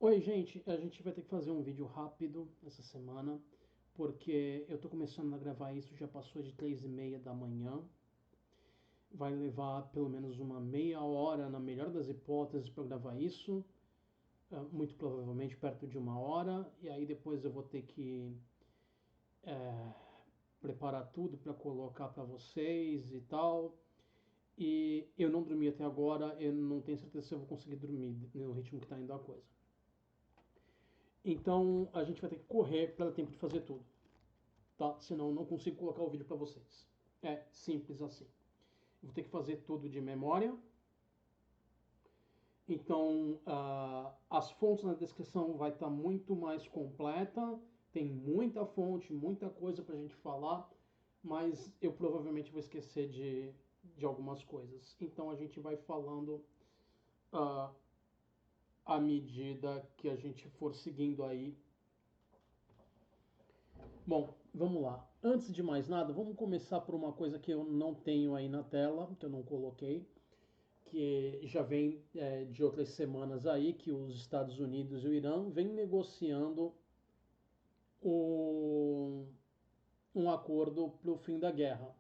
Oi, gente. A gente vai ter que fazer um vídeo rápido essa semana, porque eu tô começando a gravar isso, já passou de 3:30 da manhã. Vai levar pelo menos uma meia hora, na melhor das hipóteses, para gravar isso. Muito provavelmente perto de uma hora. E aí depois eu vou ter que preparar tudo para colocar para vocês e tal. E eu não dormi até agora, eu não tenho certeza se eu vou conseguir dormir no ritmo que tá indo a coisa. Então a gente vai ter que correr para dar tempo de fazer tudo, tá? Senão eu não consigo colocar o vídeo para vocês. É simples assim. Vou ter que fazer tudo de memória. Então, as fontes na descrição vai estar muito mais completa. Tem muita fonte, muita coisa para a gente falar, mas eu provavelmente vou esquecer de algumas coisas. Então a gente vai falando uh, à medida que a gente for seguindo aí. Bom, vamos lá. Antes de mais nada, vamos começar por uma coisa que eu não tenho aí na tela, que eu não coloquei, que já vem de outras semanas aí, que os Estados Unidos e o Irã vêm negociando um, um acordo para o fim da guerra.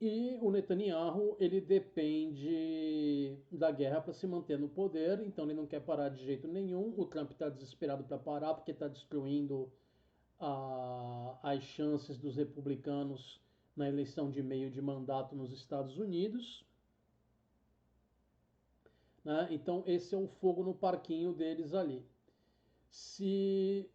E o Netanyahu, ele depende da guerra para se manter no poder, então ele não quer parar de jeito nenhum. O Trump está desesperado para parar porque está destruindo as chances dos republicanos na eleição de meio de mandato nos Estados Unidos. Né? Então, esse é o fogo no parquinho deles ali. Se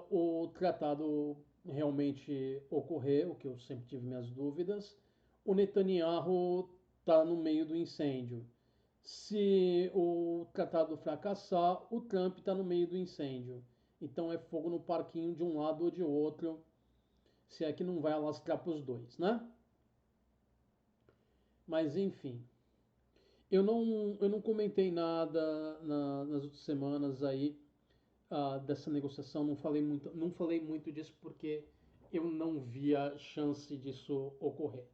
o tratado realmente ocorrer, o que eu sempre tive minhas dúvidas, o Netanyahu está no meio do incêndio. Se o tratado fracassar, o Trump está no meio do incêndio. Então é fogo no parquinho de um lado ou de outro, se é que não vai alastrar para os dois, né? Mas enfim, eu não comentei nada nas outras semanas aí dessa negociação, não falei muito disso porque eu não via chance disso ocorrer.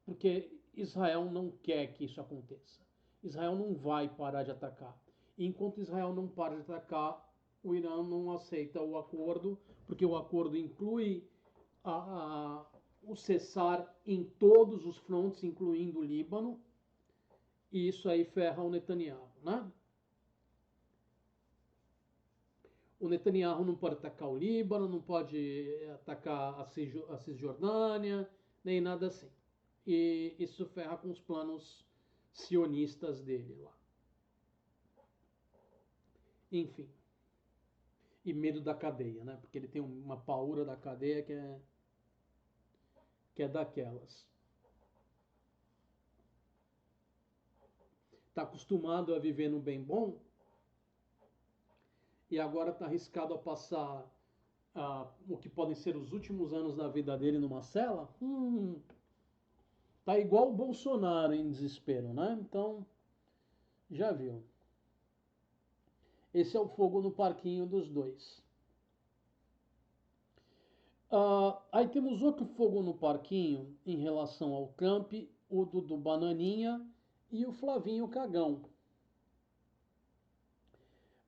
Porque Israel não quer que isso aconteça. Israel não vai parar de atacar. E enquanto Israel não para de atacar, o Irã não aceita o acordo, porque o acordo inclui o cessar em todos os frontes, incluindo o Líbano, e isso aí ferra o Netanyahu, né? O Netanyahu não pode atacar o Líbano, não pode atacar a Cisjordânia, nem nada assim. E isso ferra com os planos sionistas dele lá. Enfim. E medo da cadeia, né? Porque ele tem uma paura da cadeia que é daquelas. Está acostumado a viver no bem bom e agora está arriscado a passar o que podem ser os últimos anos da vida dele numa cela. Tá igual o Bolsonaro em desespero, né? Então, já viu. Esse é o fogo no parquinho dos dois. Aí temos outro fogo no parquinho em relação ao Trump, o do Bananinha e o Flavinho Cagão.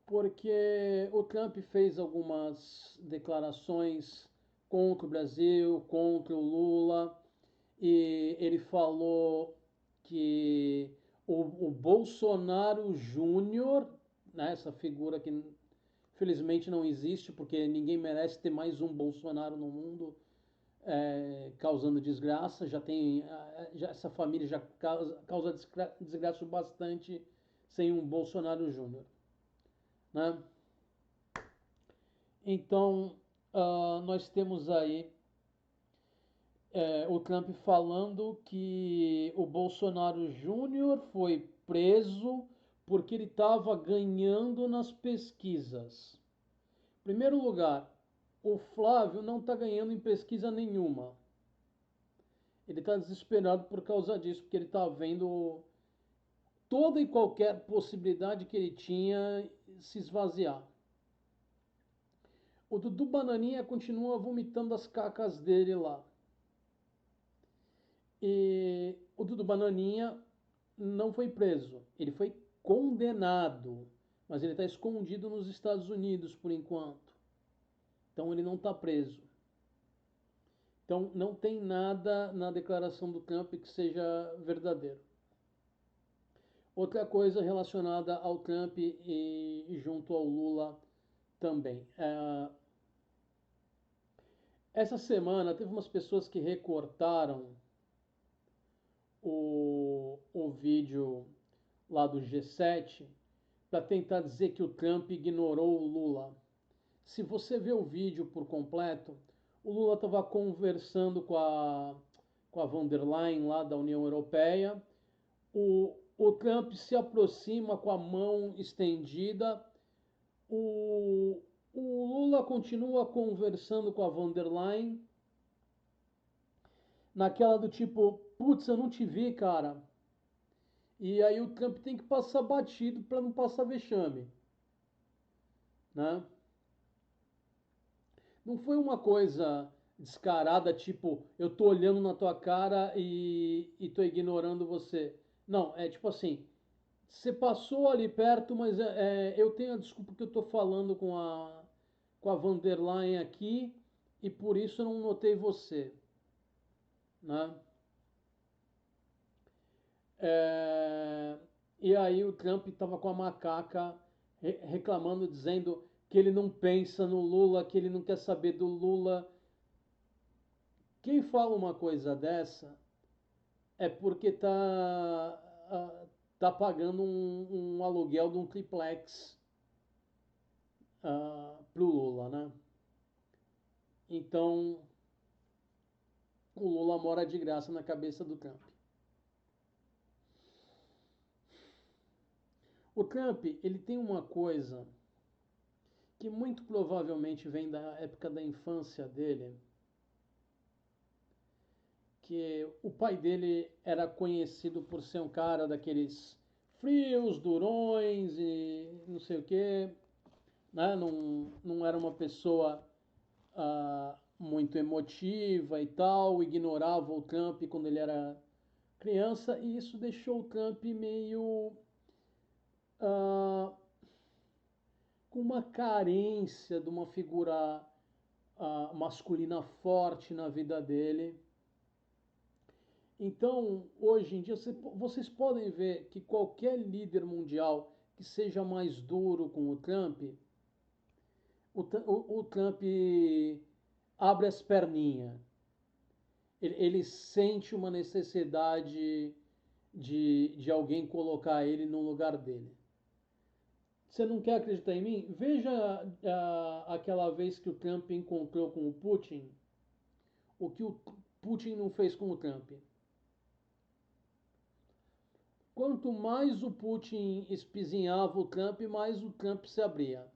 Porque o Trump fez algumas declarações contra o Brasil, contra o Lula, e ele falou que o Bolsonaro Júnior, né, essa figura que felizmente não existe, porque ninguém merece ter mais um Bolsonaro no mundo causando desgraça. Já tem, essa família já causa desgraça bastante sem um Bolsonaro Júnior, né? Então, nós temos aí o Trump falando que o Bolsonaro Júnior foi preso porque ele estava ganhando nas pesquisas. Em primeiro lugar, o Flávio não está ganhando em pesquisa nenhuma. Ele está desesperado por causa disso, porque ele está vendo toda e qualquer possibilidade que ele tinha se esvaziar. O Dudu Bananinha continua vomitando as cacas dele lá. E o Dudu Bananinha não foi preso, ele foi condenado. mas ele está escondido nos Estados Unidos por enquanto. Então ele não está preso. Então não tem nada na declaração do Trump que seja verdadeiro. Outra coisa relacionada ao Trump e junto ao Lula também. Essa semana teve umas pessoas que recortaram o vídeo lá do G7 para tentar dizer que o Trump ignorou o Lula. Se você vê o vídeo por completo, o Lula estava conversando com a von der Leyen lá da União Europeia. O Trump se aproxima com a mão estendida. O, o Lula continua conversando com a von der Leyen. Naquela do tipo, putz, eu não te vi, cara. E aí o Trump tem que passar batido para não passar vexame, né? Não foi uma coisa descarada, tipo, eu tô olhando na tua cara e tô ignorando você. Não, é tipo assim, você passou ali perto, mas eu tenho a desculpa que eu tô falando com a Van der Leyen aqui e por isso eu não notei você, né? É, e aí o Trump estava com a macaca reclamando, dizendo que ele não pensa no Lula, que ele não quer saber do Lula. Quem fala uma coisa dessa é porque tá pagando um aluguel de um triplex pro Lula, né? Então o Lula mora de graça na cabeça do Trump. O Trump, ele tem uma coisa que muito provavelmente vem da época da infância dele, que o pai dele era conhecido por ser um cara daqueles frios, durões e não sei o quê, né? Não era uma pessoa muito emotiva e tal, ignorava o Trump quando ele era criança, e isso deixou o Trump meio ah, com uma carência de uma figura masculina forte na vida dele. Então, hoje em dia, vocês podem ver que qualquer líder mundial que seja mais duro com o Trump, o Trump abre as perninhas. Ele sente uma necessidade de alguém colocar ele no lugar dele. Você não quer acreditar em mim? Veja aquela vez que o Trump encontrou com o Putin, o que o Putin não fez com o Trump. Quanto mais o Putin espizinhava o Trump, mais o Trump se abria.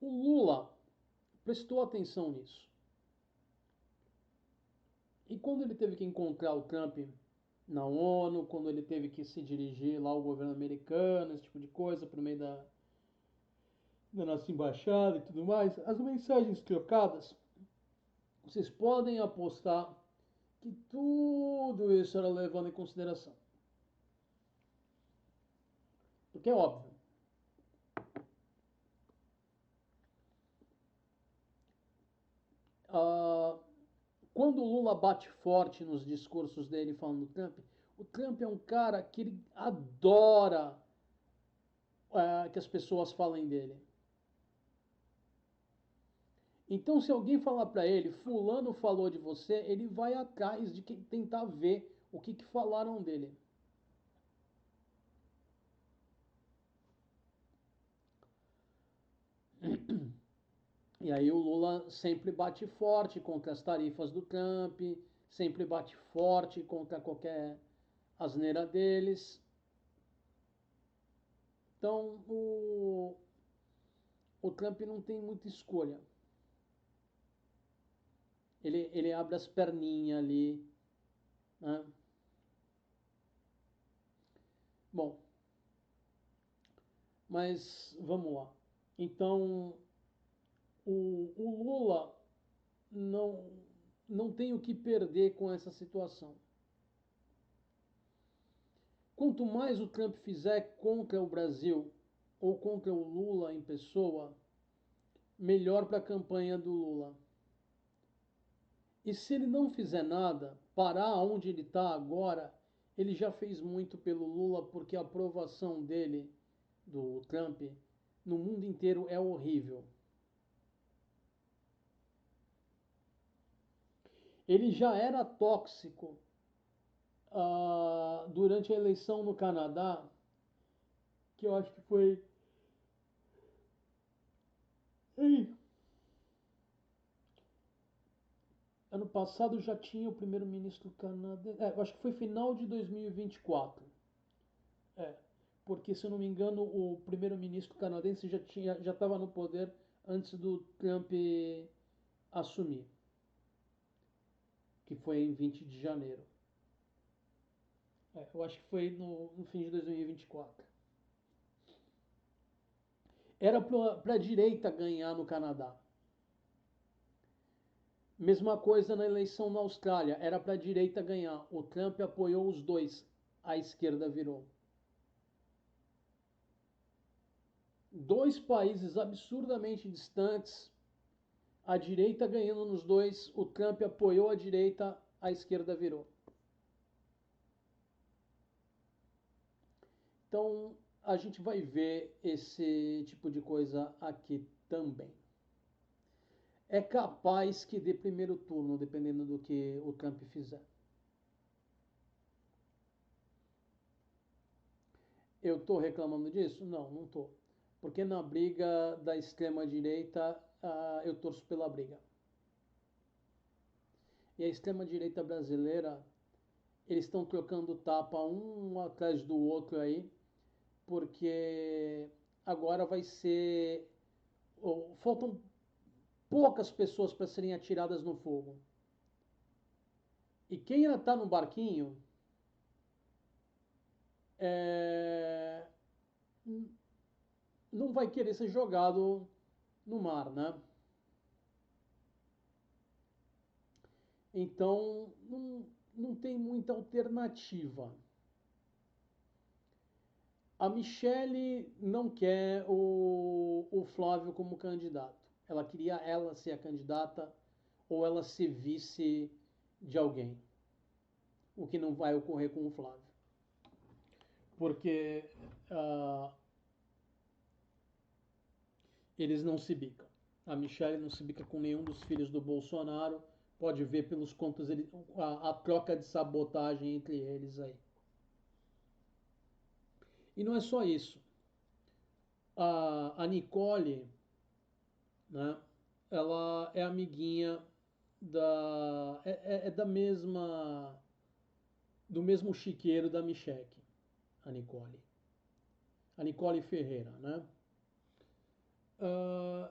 O Lula prestou atenção nisso. E quando ele teve que encontrar o Trump na ONU, quando ele teve que se dirigir lá ao governo americano, esse tipo de coisa, por meio da nossa embaixada e tudo mais, as mensagens trocadas, vocês podem apostar que tudo isso era levado em consideração. Porque é óbvio. Ah, quando o Lula bate forte nos discursos dele falando do Trump, o Trump é um cara que ele adora que as pessoas falem dele. Então, se alguém falar para ele, fulano falou de você, ele vai atrás de tentar ver o que falaram dele. E aí o Lula sempre bate forte contra as tarifas do Trump, sempre bate forte contra qualquer asneira deles. Então o Trump não tem muita escolha. Ele abre as perninhas ali, né? Bom, mas vamos lá. Então o Lula não, não tem o que perder com essa situação. quanto mais o Trump fizer contra o Brasil ou contra o Lula em pessoa, melhor para a campanha do Lula. E se ele não fizer nada, parar onde ele está agora, ele já fez muito pelo Lula, porque a aprovação dele, do Trump, no mundo inteiro é horrível. Ele já era tóxico durante a eleição no Canadá, que eu acho que foi. Ei, ano passado já tinha o primeiro-ministro canadense. Eu acho que foi final de 2024. É, porque se eu não me engano, o primeiro-ministro canadense já estava no poder antes do Trump assumir, que foi em 20 de janeiro. Eu acho que foi no fim de 2024. Era para a direita ganhar no Canadá. Mesma coisa na eleição na Austrália, era para a direita ganhar. O Trump apoiou os dois, a esquerda virou. Dois países absurdamente distantes, a direita ganhando nos dois, o Trump apoiou a direita, a esquerda virou. Então a gente vai ver esse tipo de coisa aqui também. É capaz que dê primeiro turno, dependendo do que o Trump fizer. Eu estou reclamando disso? Não, não estou. Porque na briga da extrema-direita, eu torço pela briga. E a extrema-direita brasileira, eles estão trocando tapa um atrás do outro aí, porque agora vai ser. Faltam poucas pessoas para serem atiradas no fogo. E quem ainda está no barquinho é, não vai querer ser jogado no mar, né? Então não tem muita alternativa. A Michelle não quer o Flávio como candidato. Ela queria ela ser a candidata ou ela ser vice de alguém. O que não vai ocorrer com o Flávio. Porque eles não se bicam. A Michelle não se bica com nenhum dos filhos do Bolsonaro. Pode ver pelos contos a troca de sabotagem entre eles aí. E não é só isso. A Nicole, né, ela é amiguinha é da mesma do mesmo chiqueiro da Micheque, a Nicole Ferreira, né? Uh,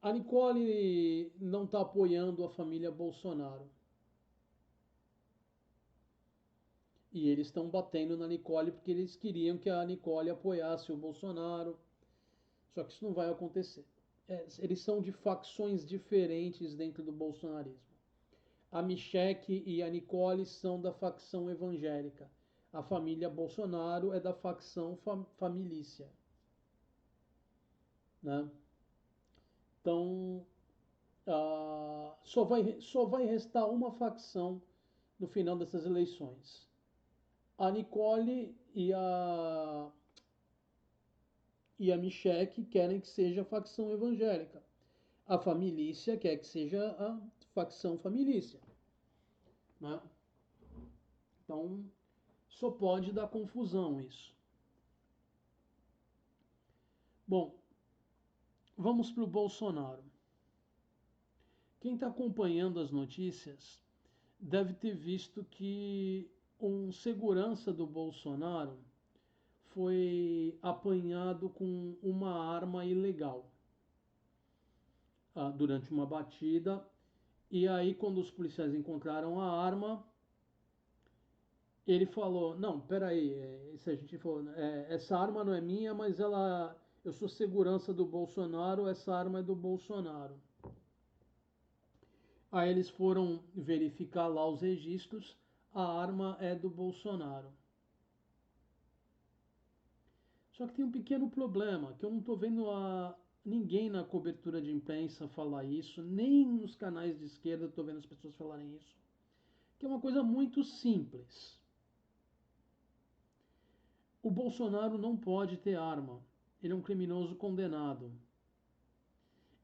a Nicole não está apoiando a família Bolsonaro e eles estão batendo na Nicole porque eles queriam que a Nicole apoiasse o Bolsonaro, só que isso não vai acontecer. Eles são de facções diferentes dentro do bolsonarismo. A Micheque e a Nicole são da facção evangélica. A família Bolsonaro é da facção familícia. Né? Então, só vai restar uma facção no final dessas eleições. A Nicole e a Micheque querem que seja a facção evangélica. A familícia quer que seja a facção familícia. Né? Então, só pode dar confusão isso. Bom, vamos para o Bolsonaro. Quem está acompanhando as notícias deve ter visto que um segurança do Bolsonaro foi apanhado com uma arma ilegal durante uma batida. E aí, quando os policiais encontraram a arma, ele falou: Não, peraí, a gente falou, essa arma não é minha, mas eu sou segurança do Bolsonaro, essa arma é do Bolsonaro. Aí eles foram verificar lá os registros, a arma é do Bolsonaro. Só que tem um pequeno problema, que eu não estou vendo ninguém na cobertura de imprensa falar isso, nem nos canais de esquerda estou vendo as pessoas falarem isso. Que é uma coisa muito simples. O Bolsonaro não pode ter arma. Ele é um criminoso condenado.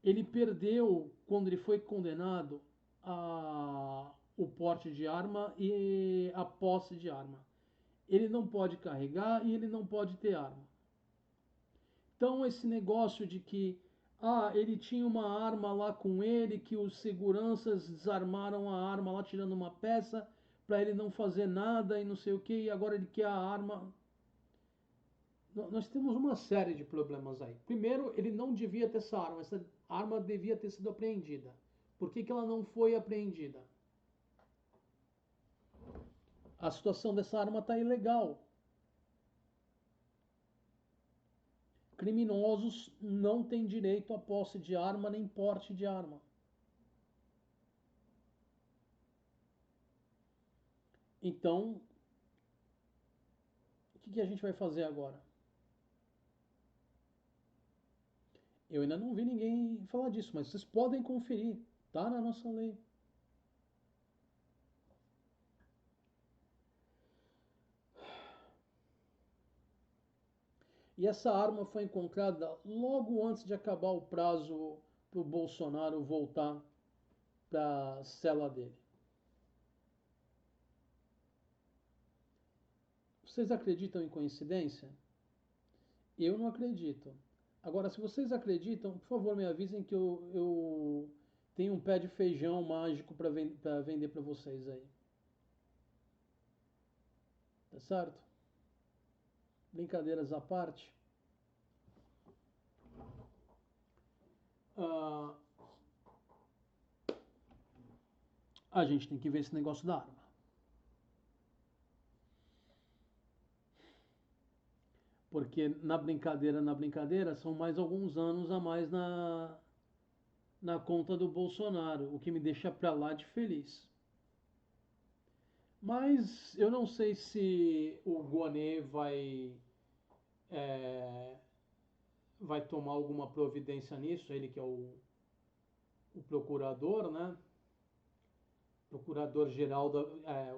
Ele perdeu, quando ele foi condenado, o porte de arma e a posse de arma. Ele não pode carregar e ele não pode ter arma. Então, esse negócio de que ele tinha uma arma lá com ele, que os seguranças desarmaram a arma lá, tirando uma peça, para ele não fazer nada e não sei o que, e agora ele quer a arma. Nós temos uma série de problemas aí. Primeiro, ele não devia ter essa arma devia ter sido apreendida. Por que ela não foi apreendida? A situação dessa arma está ilegal. Criminosos não têm direito à posse de arma nem porte de arma. Então, o que a gente vai fazer agora? Eu ainda não vi ninguém falar disso, mas vocês podem conferir. Tá na nossa lei. E essa arma foi encontrada logo antes de acabar o prazo para o Bolsonaro voltar para a cela dele. Vocês acreditam em coincidência? Eu não acredito. Agora, se vocês acreditam, por favor, me avisem que eu tenho um pé de feijão mágico para vender para vocês aí. Tá certo? Brincadeiras à parte. Ah, a gente tem que ver esse negócio da arma. Porque na brincadeira, são mais alguns anos a mais na conta do Bolsonaro, o que me deixa pra lá de feliz. Mas eu não sei se o Gonê é, vai tomar alguma providência nisso, ele que é o procurador, né? Procurador-geral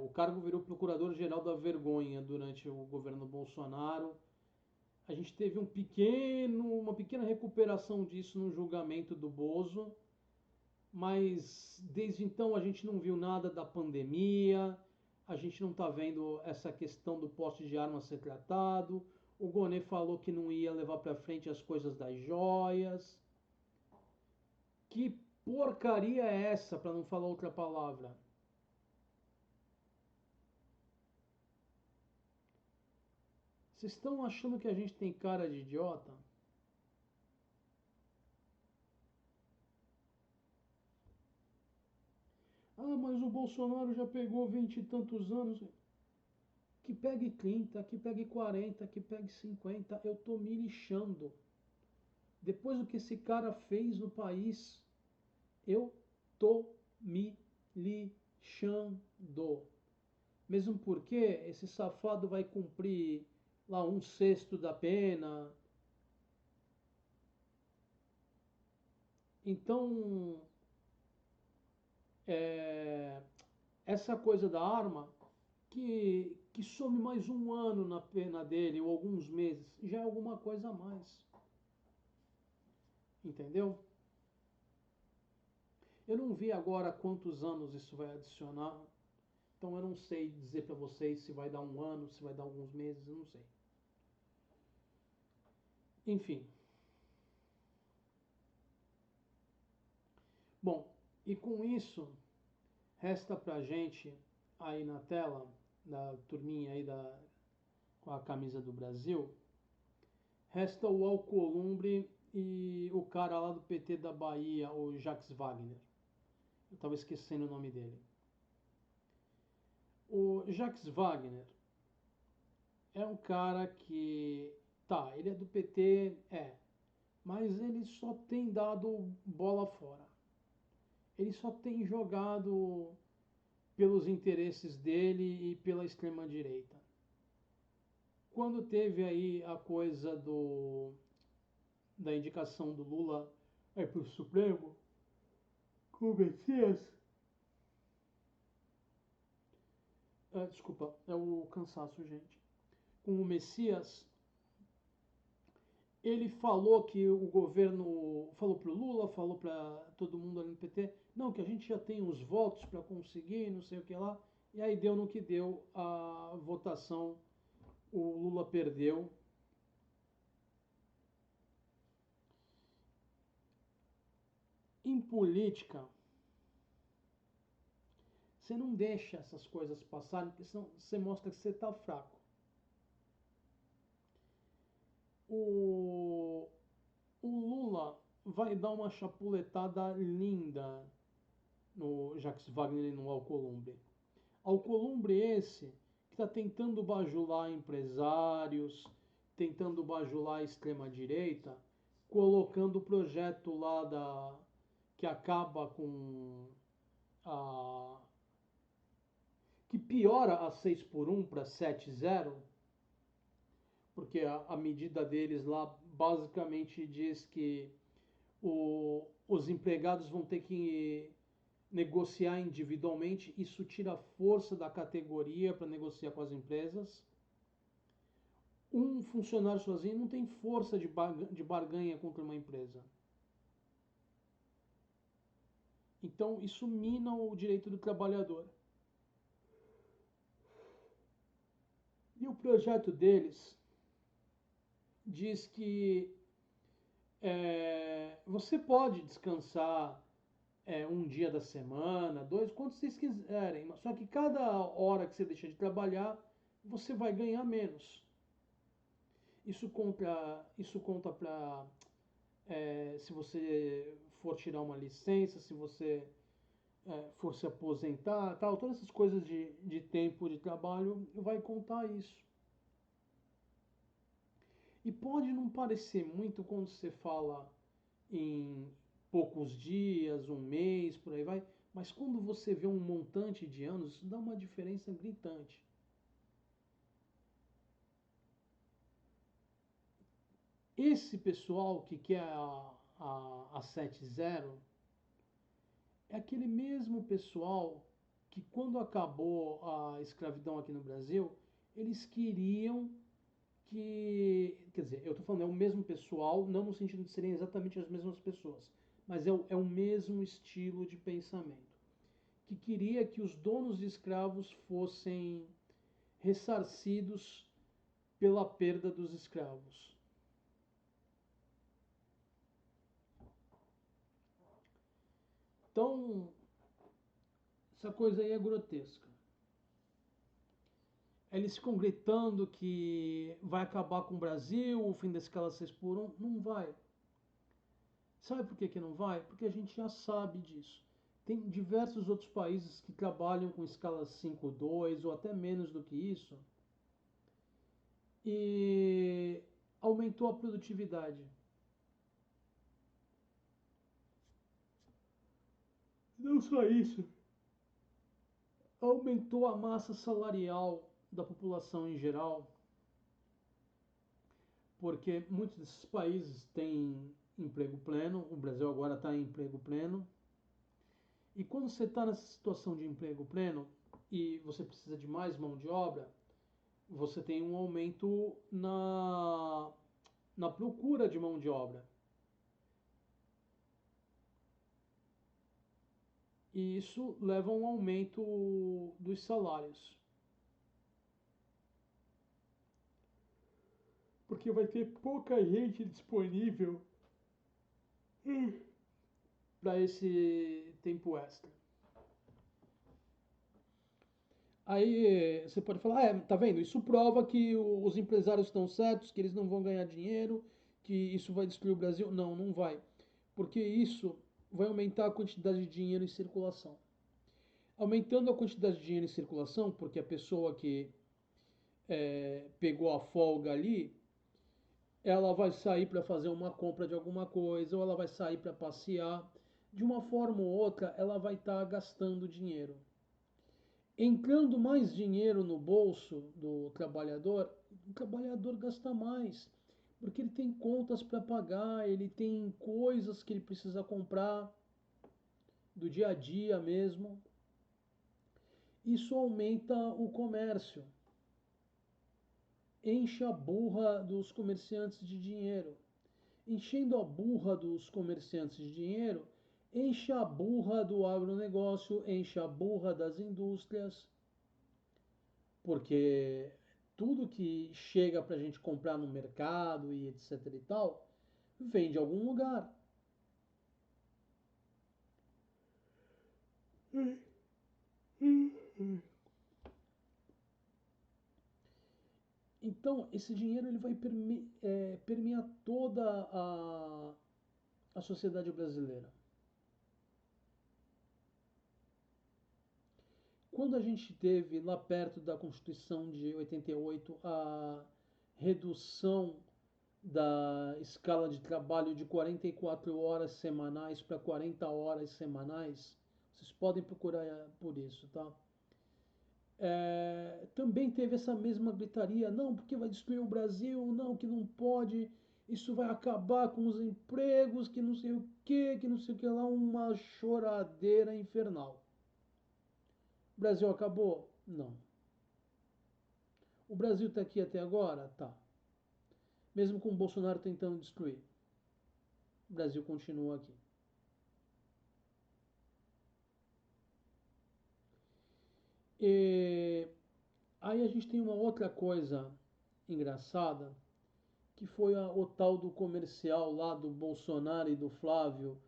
o cargo virou procurador-geral da vergonha durante o governo Bolsonaro. A gente teve uma pequena recuperação disso no julgamento do Bozo, mas desde então a gente não viu nada da pandemia, a gente não está vendo essa questão do porte de arma ser tratado. O Gonê falou que não ia levar para frente as coisas das joias. Que porcaria é essa, para não falar outra palavra? Vocês estão achando que a gente tem cara de idiota? Mas o Bolsonaro já pegou 20 e tantos anos. Que pegue 30, que pegue 40, que pegue 50, eu tô me lixando. Depois do que esse cara fez no país, eu tô me lixando. Mesmo porque esse safado vai cumprir lá um sexto da pena. Então, é, essa coisa da arma, que some mais um ano na pena dele, ou alguns meses, já é alguma coisa a mais. Entendeu? Eu não vi agora quantos anos isso vai adicionar, então eu não sei dizer para vocês se vai dar um ano, se vai dar alguns meses, eu não sei. Enfim. Bom, e com isso, resta pra gente aí na tela, da turminha aí com a camisa do Brasil, resta o Alcolumbre e o cara lá do PT da Bahia, o Jacques Wagner. Eu estava esquecendo o nome dele. O Jacques Wagner é um cara que, tá, ele é do PT, mas ele só tem dado bola fora. Ele só tem jogado pelos interesses dele e pela extrema direita. quando teve aí a coisa da indicação do Lula para o Supremo, com o Messias. Desculpa, é o cansaço, gente. Com o Messias, ele falou que o governo falou para o Lula, falou para todo mundo ali no PT, não, que a gente já tem os votos para conseguir, não sei o que lá. E aí deu no que deu a votação, o Lula perdeu. Em política, você não deixa essas coisas passarem, porque senão você mostra que você está fraco. O, o Lula vai dar uma chapuletada linda no Jacques Wagner e no Alcolumbre. Alcolumbre esse que está tentando bajular empresários, tentando bajular a extrema-direita, colocando o projeto lá que acaba com a... que piora a 6 por 1 para 7-0, porque a medida deles lá basicamente diz que os empregados vão ter que negociar individualmente, isso tira a força da categoria para negociar com as empresas. Um funcionário sozinho não tem força de barganha contra uma empresa. Então, isso mina o direito do trabalhador. E o projeto deles diz que você pode descansar um dia da semana, dois, quanto vocês quiserem. Só que cada hora que você deixa de trabalhar, você vai ganhar menos. Isso conta para se você for tirar uma licença, se você for se aposentar, tal, todas essas coisas de tempo de trabalho vai contar isso. E pode não parecer muito quando você fala em poucos dias, um mês, por aí vai, mas quando você vê um montante de anos, isso dá uma diferença gritante. Esse pessoal que quer a 7-0 é aquele mesmo pessoal que quando acabou a escravidão aqui no Brasil, eles queriam quer dizer, eu estou falando, é o mesmo pessoal, não no sentido de serem exatamente as mesmas pessoas, mas é o mesmo estilo de pensamento, que queria que os donos de escravos fossem ressarcidos pela perda dos escravos. Então, essa coisa aí é grotesca. Eles ficam gritando que vai acabar com o Brasil, o fim da escala 6 por 1. Não vai. Sabe por que não vai? Porque a gente já sabe disso. Tem diversos outros países que trabalham com escala 5.2 ou até menos do que isso. E aumentou a produtividade. Não só isso. Aumentou a massa salarial da população em geral, porque muitos desses países têm emprego pleno, o Brasil agora está em emprego pleno. E quando você está nessa situação de emprego pleno e você precisa de mais mão de obra, você tem um aumento na procura de mão de obra. E isso leva a um aumento dos salários. Porque vai ter pouca gente disponível para esse tempo extra. Aí você pode falar, tá vendo? Isso prova que os empresários estão certos, que eles não vão ganhar dinheiro, que isso vai destruir o Brasil. Não, não vai. Porque isso vai aumentar a quantidade de dinheiro em circulação. Aumentando a quantidade de dinheiro em circulação, porque a pessoa que pegou a folga ali, ela vai sair para fazer uma compra de alguma coisa, ou ela vai sair para passear. De uma forma ou outra, ela vai estar gastando dinheiro. Entrando mais dinheiro no bolso do trabalhador, O trabalhador gasta mais, porque ele tem contas para pagar, ele tem coisas que ele precisa comprar do dia a dia mesmo. Isso aumenta o comércio, enche a burra dos comerciantes de dinheiro. Enchendo a burra dos comerciantes de dinheiro, enche a burra do agronegócio, enche a burra das indústrias, porque tudo que chega para a gente comprar no mercado e etc e tal, vem de algum lugar. Então, esse dinheiro ele vai permear toda a sociedade brasileira. Quando a gente teve lá perto da Constituição de 88 a redução da escala de trabalho de 44 horas semanais para 40 horas semanais, vocês podem procurar por isso, tá? Também teve essa mesma gritaria, não, porque vai destruir o Brasil, não, que não pode, isso vai acabar com os empregos, que não sei o que lá, uma choradeira infernal. O Brasil acabou? Não. O Brasil está aqui até agora? Tá. Mesmo com o Bolsonaro tentando destruir. O Brasil continua aqui. E aí a gente tem uma outra coisa engraçada, que foi o tal do comercial lá do Bolsonaro e do Flávio,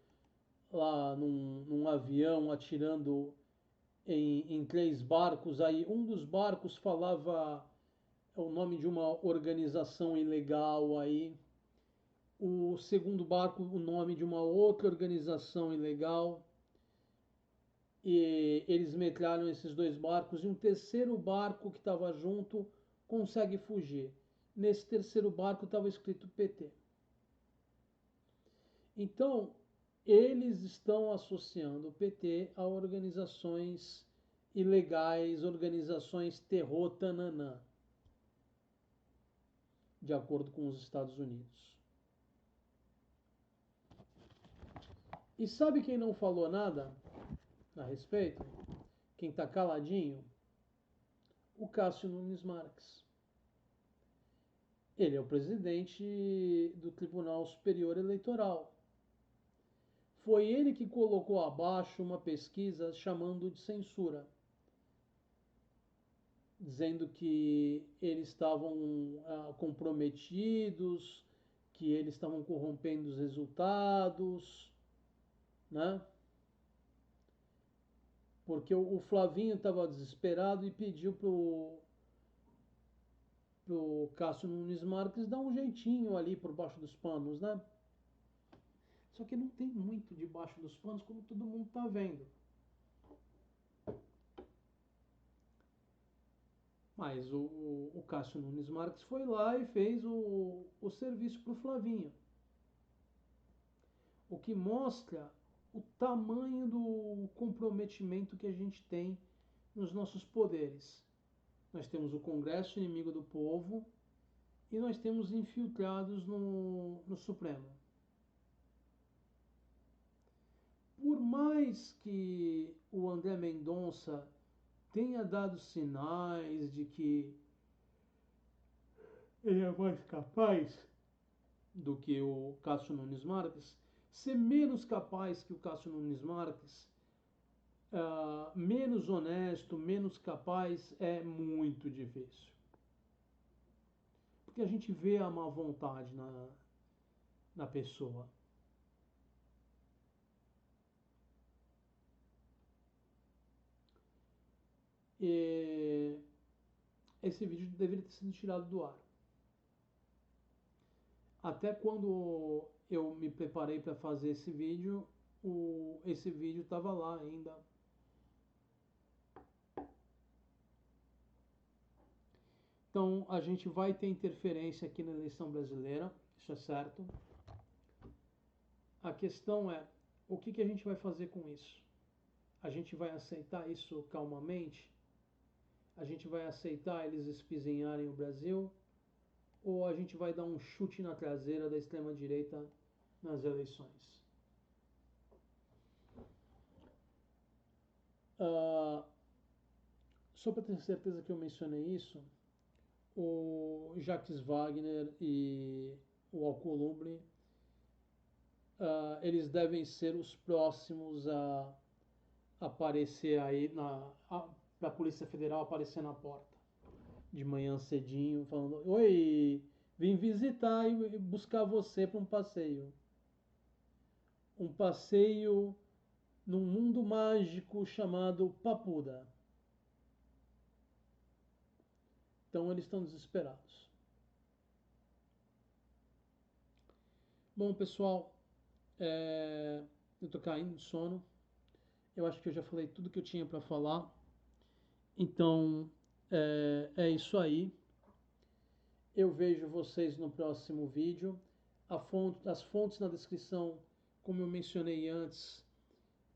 lá num avião atirando em três barcos. Aí um dos barcos falava o nome de uma organização ilegal aí. O segundo barco, o nome de uma outra organização ilegal. E eles metralham esses dois barcos e um terceiro barco que estava junto consegue fugir. Nesse terceiro barco estava escrito PT. Então, eles estão associando o PT a organizações ilegais, organizações terror tananã, de acordo com os Estados Unidos. E sabe quem não falou nada a respeito? Quem está caladinho? O Cássio Nunes Marques. Ele é o presidente do Tribunal Superior Eleitoral. Foi ele que colocou abaixo uma pesquisa chamando de censura, dizendo que eles estavam comprometidos, que eles estavam corrompendo os resultados, né? Porque o Flavinho estava desesperado e pediu pro Cássio Nunes Marques dar um jeitinho ali por baixo dos panos, né? Só que não tem muito debaixo dos panos, como todo mundo está vendo. Mas o Cássio Nunes Marques foi lá e fez o serviço para o Flavinho. O que mostra o tamanho do comprometimento que a gente tem nos nossos poderes. Nós temos o Congresso inimigo do povo e nós temos infiltrados no Supremo. Por mais que o André Mendonça tenha dado sinais de que ele é mais capaz do que o Cássio Nunes Marques, ser menos capaz que o Cássio Nunes Marques, menos honesto, menos capaz, é muito difícil. Porque a gente vê a má vontade na pessoa. E esse vídeo deveria ter sido tirado do ar. Até quando eu me preparei para fazer esse vídeo, esse vídeo estava lá ainda. Então a gente vai ter interferência aqui na eleição brasileira, isso é certo. A questão é, o que a gente vai fazer com isso? A gente vai aceitar isso calmamente? A gente vai aceitar eles espizinharem o Brasil? ou a gente vai dar um chute na traseira da extrema-direita nas eleições? Uh, Só para ter certeza que eu mencionei isso, o Jacques Wagner e o Alcolumbre, eles devem ser os próximos a aparecer aí para a Polícia Federal aparecer na porta de manhã cedinho, falando: Oi, vim visitar e buscar você para um passeio. Um passeio num mundo mágico chamado Papuda. Então eles estão desesperados. Bom, pessoal, eu tô caindo de sono. Eu acho que eu já falei tudo que eu tinha para falar. Então, é isso aí. Eu vejo vocês no próximo vídeo. As fontes na descrição, como eu mencionei antes,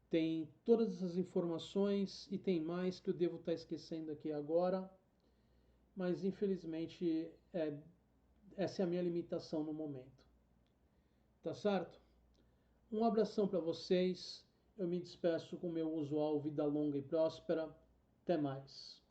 tem todas essas informações e tem mais que eu devo estar esquecendo aqui agora. Mas infelizmente essa é a minha limitação no momento. Tá certo? Um abração para vocês. Eu me despeço com o meu usual vida longa e próspera. Até mais.